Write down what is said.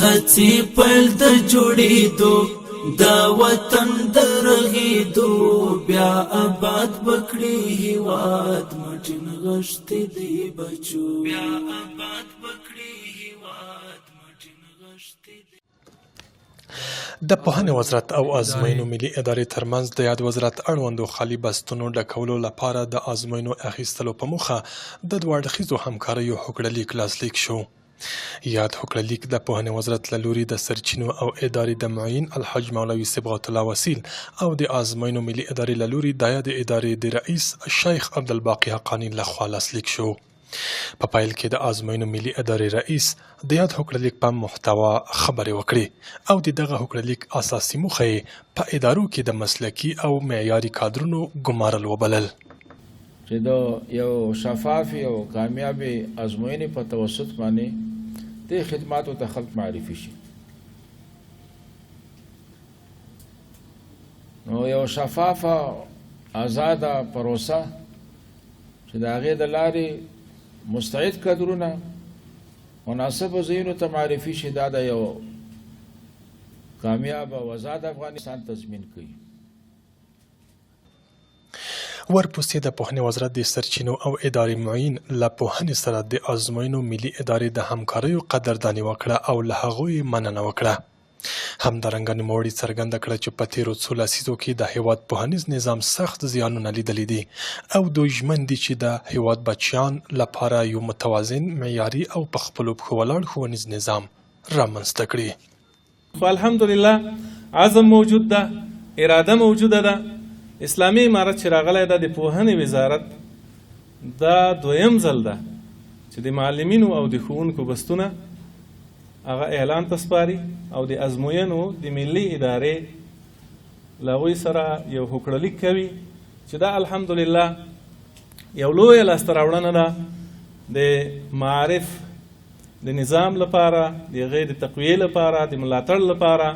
هڅې پیل د جوړېدو دا وطن د رغېدو بیا آباد بکړي هیواد مټین غښتې دی بچو بیا آباد بکړي هیواد مټین غښتې دی. د پوهنې وزارت او ازموینو ملي ادارې ترمنځ د یاد وزارت اړوندو خالي بستونو ډکولو لپاره د ازموینو اخیستلو په موخه د دوه اړخیزو همکاریو هوکړلیک لاسلیک شو. یاد هوکړلیک د پوهنې وزارت له لوري د سرچینو او ادارې د معین الحاج مولوي صبغت الله وسیل او د ازموینو ملي ادارې له لوري د یاد ادارې د رئیس شیخ عبدالباقي حقانی لخوا لاسلیک شو. په پایل کې د ازموینو ملي ادارې رئیس د یاد هوکړلیک په محتوا خبرې وکړې او د دغه هوکړلیک اساسي موخه یې په ادارو کې د مسلکي او معیاري کادرونو ګمارل وبلل چې د یو شفاف او کامیاب ازموینې په توسط باندې د خدماتو ته خلق معرفي شي. نو یو شفافه آزاده پروسه چې د هغې د لارې مستعد کادرونه مناسب ځایونو ته معرفي شي، دا د یو کامیاب او آزاد افغانستان تضمین کوي. ورپسې د پوهنې وزارت د سرچینو او ادارې معین له پوهنې سره د ازموینو ملي ادارې د همکاریو قدرداني وکړه او له هغوی مننه وکړه. همدارنګه نوموړي څرګنده کړه چې په تېرو څو لسیزو کې د هیواد پوهنیز نظام سخت زیانونه لیدلي دي او دوی ژمن دي چې د هیواد بچیان لپاره یو متوازن، معیاري او په خپلو پښو ولاړ ښوونیز نظام رامنځته کړي. خو الحمدلله عزم موجود ده، اراده موجوده ده. اسلامي امارت چې راغلی ده د پوهنې وزارت دا دویم ځل ده چې د معلمینو او د ښوونکو بستونه هغه اعلان ته سپاري او د ازموینو د ملي ادارې له هغوی سره یو هوکړلیک کوي چې دا الحمدلله یو لویه لاسته راوړنه ده د معارف د نظام لپاره، د هغې د تقویې لپاره، د ملاتړ لپاره.